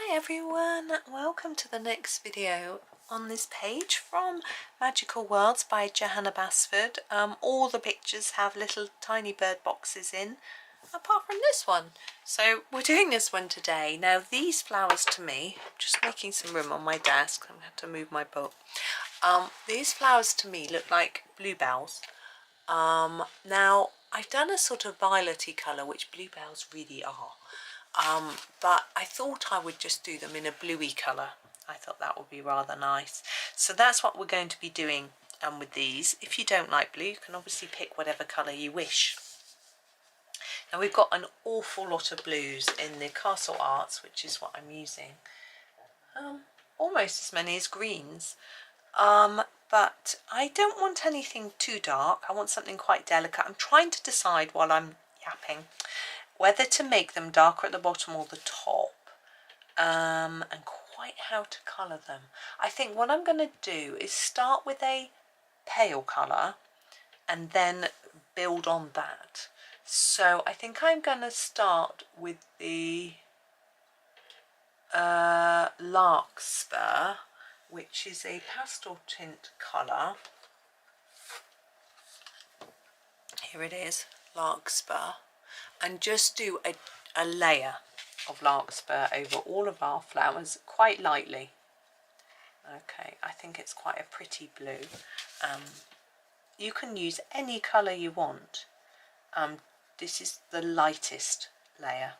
Hi everyone, welcome to the next video on this page from Magical Worlds by Johanna Basford. All the pictures have little tiny bird boxes in, apart from this one. So we're doing this one today. Now these flowers to me, just making some room on my desk, I'm going to have to move my book. These flowers to me look like bluebells. Now I've done a sort of violet-y colour, which bluebells really are. But I thought I would just do them in a bluey colour. I thought that would be rather nice. So that's what we're going to be doing with these. If you don't like blue, you can obviously pick whatever colour you wish. Now we've got an awful lot of blues in the Castle Arts, which is what I'm using. Almost as many as greens. But I don't want anything too dark. I want something quite delicate. I'm trying to decide while I'm yapping whether to make them darker at the bottom or the top, and quite how to colour them. I think what I'm going to do is start with a pale colour and then build on that. So I think I'm going to start with the larkspur, which is a Pasteltint colour. Here it is, larkspur. And just do a layer of larkspur over all of our flowers quite lightly. Okay, I think it's quite a pretty blue. You can use any colour you want. This is the lightest layer.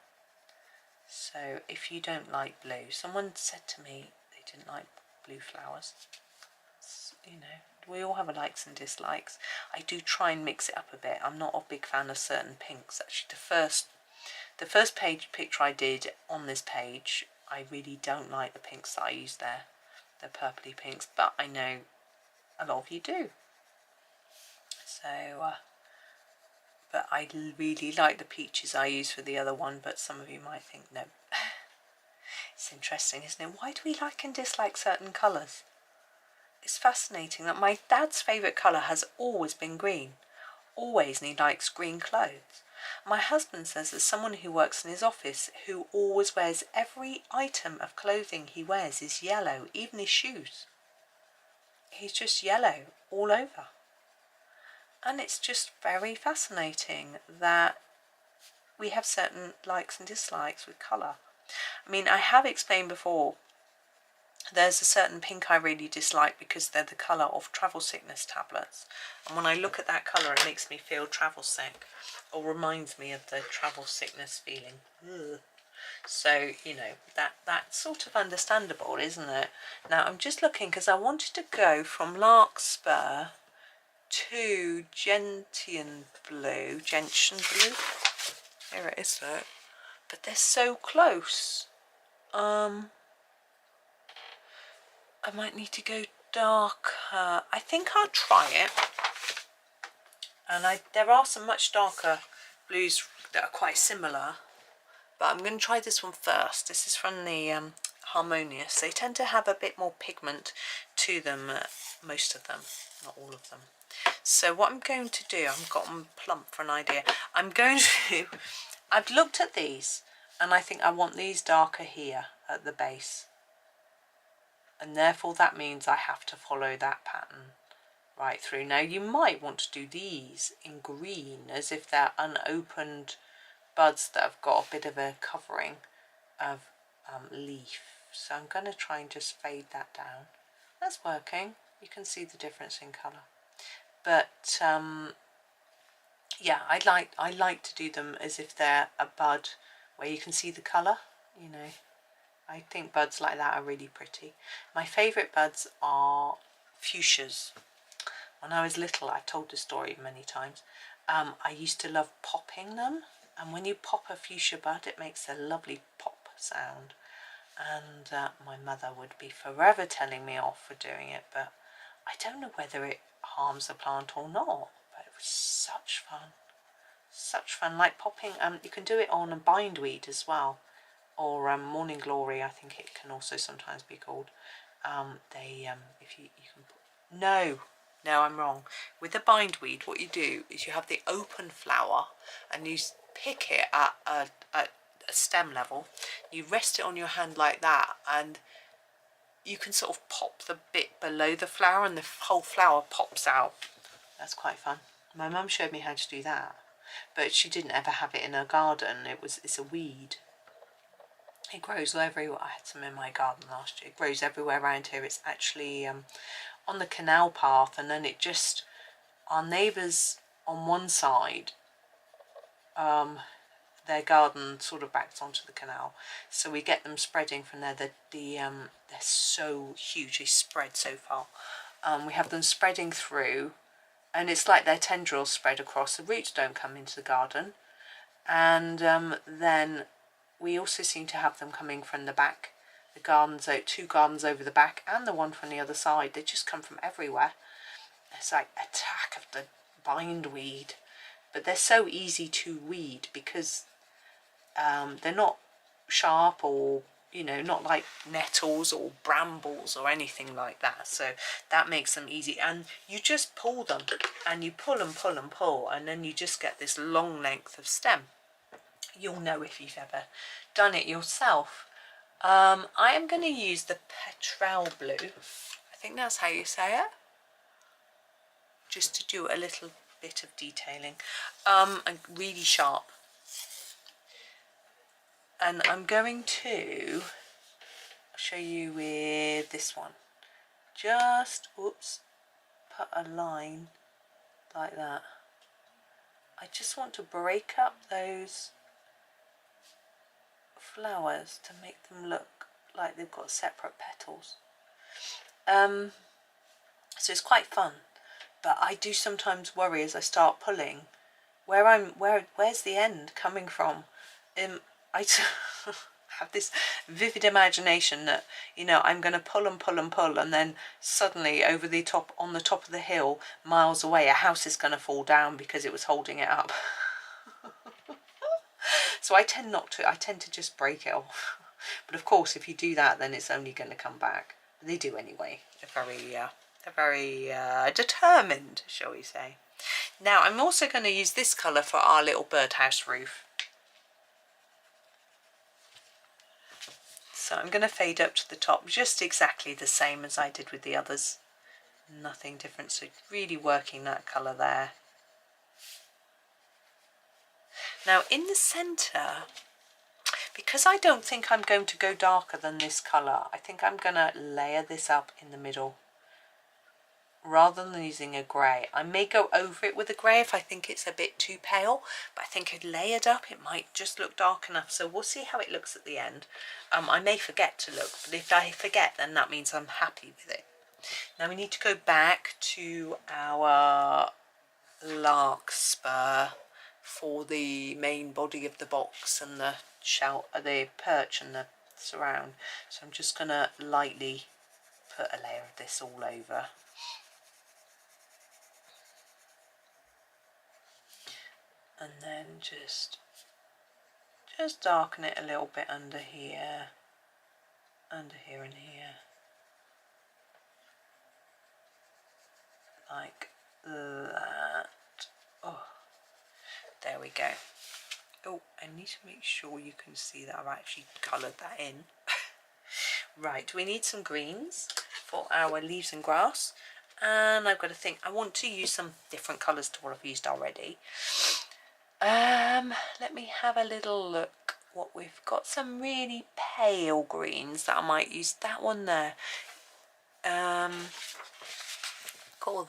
So if you don't like blue, someone said to me they didn't like blue flowers. You know, we all have likes and dislikes. I do try and mix it up a bit. I'm not a big fan of certain pinks. Actually, the first picture I did on this page, I really don't like the pinks that I used there. The purpley pinks, but I know a lot of you do. So, but I really like the peaches I used for the other one, but some of you might think no. It's interesting, isn't it? Why do we like and dislike certain colours? It's fascinating that my dad's favourite colour has always been green. Always, and he likes green clothes. My husband says that someone who works in his office who always wears every item of clothing he wears is yellow, even his shoes. He's just yellow all over. And it's just very fascinating that we have certain likes and dislikes with colour. I mean, I have explained before, there's a certain pink I really dislike because they're the colour of travel sickness tablets. And when I look at that colour, it makes me feel travel sick, or reminds me of the travel sickness feeling. Ugh. So, you know, that's sort of understandable, isn't it? Now, I'm just looking because I wanted to go from larkspur to gentian blue. Here it is, look. But they're so close. I might need to go darker. I think I'll try it. And there are some much darker blues that are quite similar. But I'm going to try this one first. This is from the Harmonious. They tend to have a bit more pigment to them, most of them, not all of them. So what I'm going to do, I've gotten plump for an idea. I've looked at these and I think I want these darker here at the base. And therefore that means I have to follow that pattern right through. Now you might want to do these in green as if they're unopened buds that have got a bit of a covering of leaf. So I'm going to try and just fade that down. That's working. You can see the difference in colour. But yeah, I like to do them as if they're a bud where you can see the colour, you know. I think buds like that are really pretty. My favourite buds are fuchsias. When I was little, I've told this story many times, I used to love popping them. And when you pop a fuchsia bud, it makes a lovely pop sound. And my mother would be forever telling me off for doing it, but I don't know whether it harms the plant or not. But it was such fun. Such fun. Like popping, you can do it on a bindweed as well. Or morning glory, I think it can also sometimes be called. If you can put, no, I'm wrong. With the bindweed, what you do is you have the open flower and you pick it at stem level. You rest it on your hand like that, and you can sort of pop the bit below the flower and the whole flower pops out. That's quite fun. My mum showed me how to do that, but she didn't ever have it in her garden. It's a weed. It grows everywhere. I had some in my garden last year. It grows everywhere around here. It's actually on the canal path, and then it just, our neighbours on one side, their garden sort of backs onto the canal, so we get them spreading from there. They're so huge, they spread so far. We have them spreading through, and it's like their tendrils spread across. The roots don't come into the garden, and then we also seem to have them coming from the back. The gardens, two gardens over the back and the one from the other side, they just come from everywhere. It's like attack of the bindweed, but they're so easy to weed because they're not sharp, or not like nettles or brambles or anything like that, so that makes them easy. And you just pull them, and you pull and pull and pull, and then you just get this long length of stem. You'll know if you've ever done it yourself. I am going to use the petrel blue, I think that's how you say it, just to do a little bit of detailing, and really sharp. And I'm going to show you with this one. Just, oops, put a line like that. I just want to break up those flowers to make them look like they've got separate petals. So it's quite fun, but I do sometimes worry as I start pulling where's the end coming from. I have this vivid imagination that I'm going to pull and pull and pull, and then suddenly on the top of the hill miles away a house is going to fall down because it was holding it up. So I tend to just break it off. But of course if you do that, then it's only going to come back. They do anyway. They're very determined, shall we say. Now I'm also going to use this colour for our little birdhouse roof. So I'm going to fade up to the top, just exactly the same as I did with the others. Nothing different, so really working that colour there. Now in the centre, because I don't think I'm going to go darker than this colour, I think I'm going to layer this up in the middle rather than using a grey. I may go over it with a grey if I think it's a bit too pale, but I think layered up it might just look dark enough, so we'll see how it looks at the end. I may forget to look, but if I forget, then that means I'm happy with it. Now we need to go back to our larkspur for the main body of the box and the shell, the perch and the surround. So I'm just going to lightly put a layer of this all over. And then just darken it a little bit under here and here, like that. Oh, there we go. Oh, I need to make sure you can see that I've actually coloured that in. Right, we need some greens for our leaves and grass, and I've got to think, I want to use some different colours to what I've used already. Let me have a little look what we've got. Some really pale greens that I might use. That one there. Got all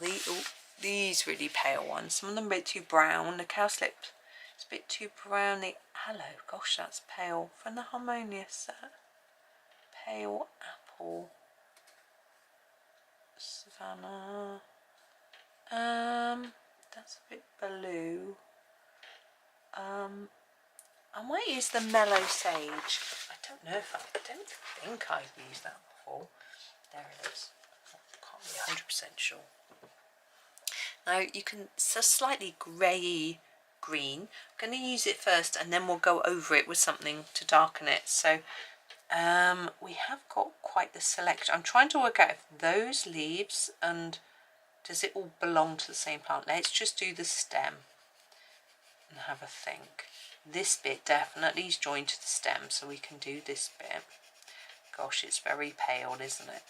these really pale ones. Some of them a bit too brown. The cowslip is a bit too brown. The aloe, gosh, that's pale. From the Harmonious set. Pale apple. Savannah. That's a bit blue. I might use the mellow sage. I don't think I've used that before. There it is. I can't be 100% sure. Now you can, it's a slightly grey green. I'm going to use it first and then we'll go over it with something to darken it. So we have got quite the selection. I'm trying to work out if those leaves and does it all belong to the same plant. Let's just do the stem and have a think. This bit definitely is joined to the stem, so we can do this bit. Gosh, it's very pale, isn't it?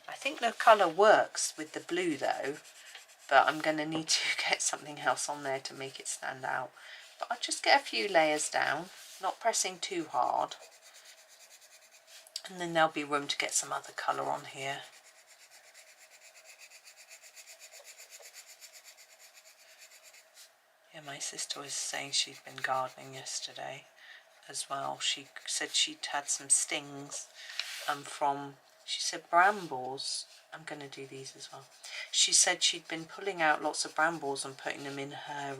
I think the colour works with the blue though, but I'm going to need to get something else on there to make it stand out. But I'll just get a few layers down, not pressing too hard, and then there'll be room to get some other colour on here. Yeah, my sister was saying she'd been gardening yesterday as well. She said she'd had some stings she said brambles. I'm going to do these as well. She said she'd been pulling out lots of brambles and putting them in her,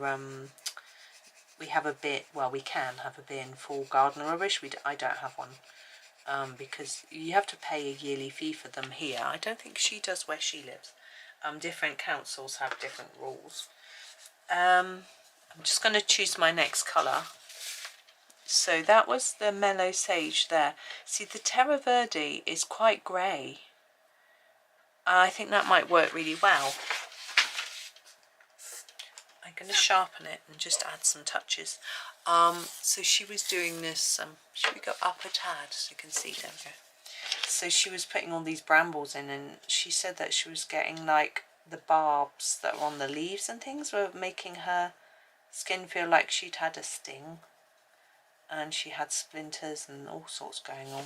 we have a bin, well we can have a bin for garden rubbish. I don't have one because you have to pay a yearly fee for them here. I don't think she does where she lives. Different councils have different rules. I'm just going to choose my next colour. So that was the mellow sage there. See, the terre verde is quite grey. I think that might work really well. I'm going to sharpen it and just add some touches. So she was doing this, should we go up a tad so you can see? There we go. So she was putting all these brambles in, and she said that she was getting like the barbs that were on the leaves and things were making her skin feel like she'd had a sting, and she had splinters and all sorts going on.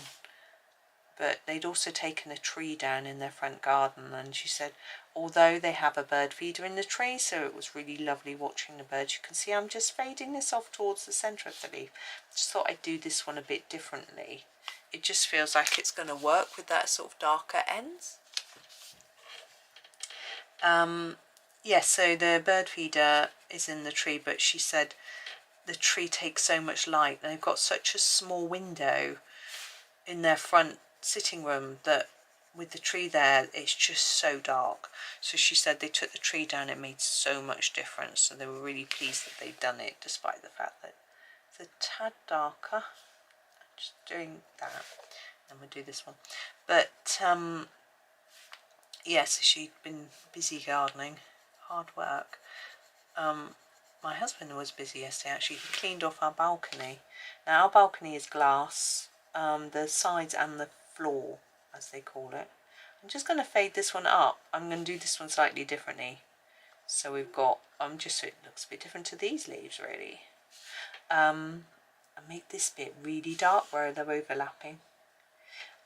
But they'd also taken a tree down in their front garden, and she said although they have a bird feeder in the tree, so it was really lovely watching the birds. You can see I'm just fading this off towards the centre of the leaf. Just thought I'd do this one a bit differently. It just feels like it's going to work with that sort of darker ends. Yeah, so the bird feeder is in the tree, but she said the tree takes so much light, and they've got such a small window in their front sitting room that with the tree there it's just so dark. So she said they took the tree down, it made so much difference, so they were really pleased that they'd done it despite the fact that it's a tad darker. Just doing that, and we'll do this one. But yeah, so she'd been busy gardening, hard work. My husband was busy yesterday actually. He cleaned off our balcony. Now our balcony is glass, the sides and the floor as they call it. I'm just going to fade this one up. I'm going to do this one slightly differently. So we've got, just so it looks a bit different to these leaves really. And make this bit really dark where they're overlapping.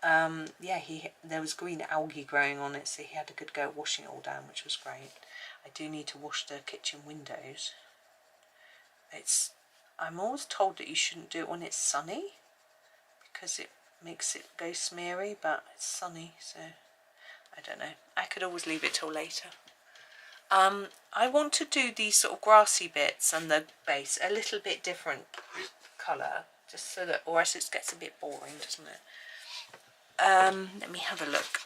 Yeah, there was green algae growing on it, so he had a good go at washing it all down, which was great. I do need to wash the kitchen windows. I'm always told that you shouldn't do it when it's sunny because it makes it go smeary, but it's sunny, so I don't know. I could always leave it till later. I want to do these sort of grassy bits and the base a little bit different colour, just so that, or else it gets a bit boring, doesn't it? Let me have a look.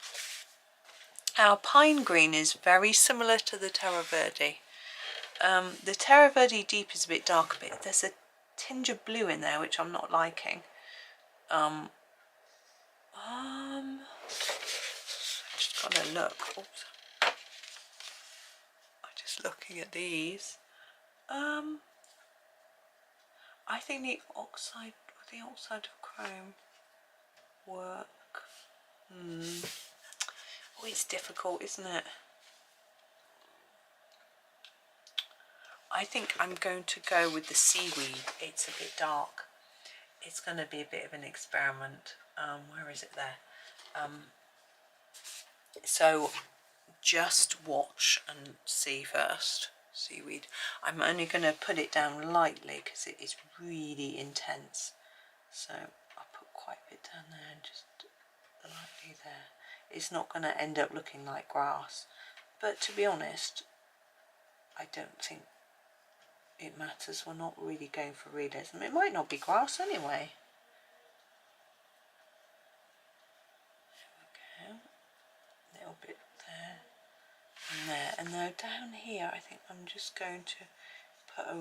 Our pine green is very similar to the terre verde. The terre verde deep is a bit darker, but there's a tinge of blue in there which I'm not liking. I just gotta look. Oops. I'm just looking at these. I think the oxide of chrome work. Oh, it's difficult, isn't it? I think I'm going to go with the seaweed. It's a bit dark. It's going to be a bit of an experiment. Where is it there? So just watch and see first. Seaweed. I'm only going to put it down lightly because it is really intense. So I'll put quite a bit down there and just lightly there. It's not going to end up looking like grass. But to be honest, I don't think it matters. We're not really going for realism. It might not be grass anyway. There we go. A little bit there and there. And now down here I think I'm just going to put a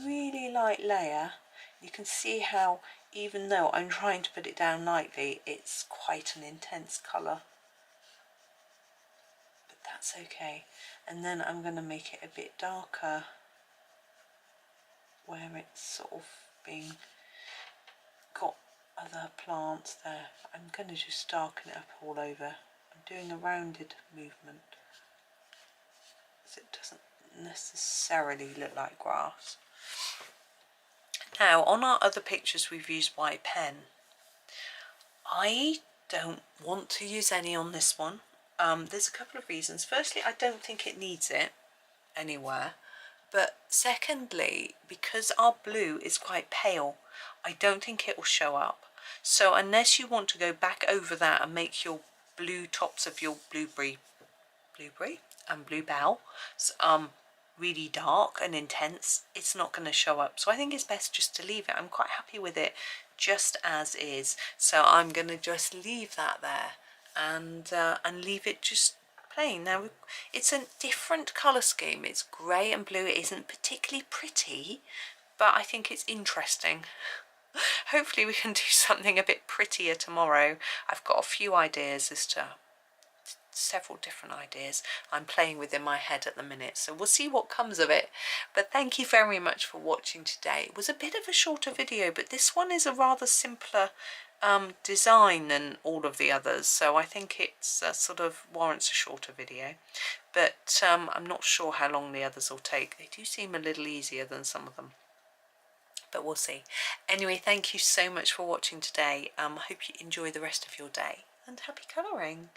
really light layer. You can see how even though I'm trying to put it down lightly, it's quite an intense colour. But that's okay. And then I'm going to make it a bit darker where it's sort of being got other plants there. I'm going to just darken it up all over. I'm doing a rounded movement so it doesn't necessarily look like grass. Now on our other pictures we've used white pen. I don't want to use any on this one. There's a couple of reasons. Firstly, I don't think it needs it anywhere. But secondly, because our blue is quite pale, I don't think it will show up. So unless you want to go back over that and make your blue tops of your blueberry and bluebell really dark and intense, it's not going to show up. So I think it's best just to leave it. I'm quite happy with it just as is. So I'm going to just leave that there and leave it just plain. Now it's a different colour scheme. It's grey and blue. It isn't particularly pretty, but I think it's interesting. Hopefully we can do something a bit prettier tomorrow. I've got a few ideas as to several different ideas I'm playing with in my head at the minute, so we'll see what comes of it. But thank you very much for watching today. It was a bit of a shorter video, but this one is a rather simpler design than all of the others, so I think it's sort of warrants a shorter video. But I'm not sure how long the others will take. They do seem a little easier than some of them, but we'll see. Anyway, thank you so much for watching today. I hope you enjoy the rest of your day and happy colouring.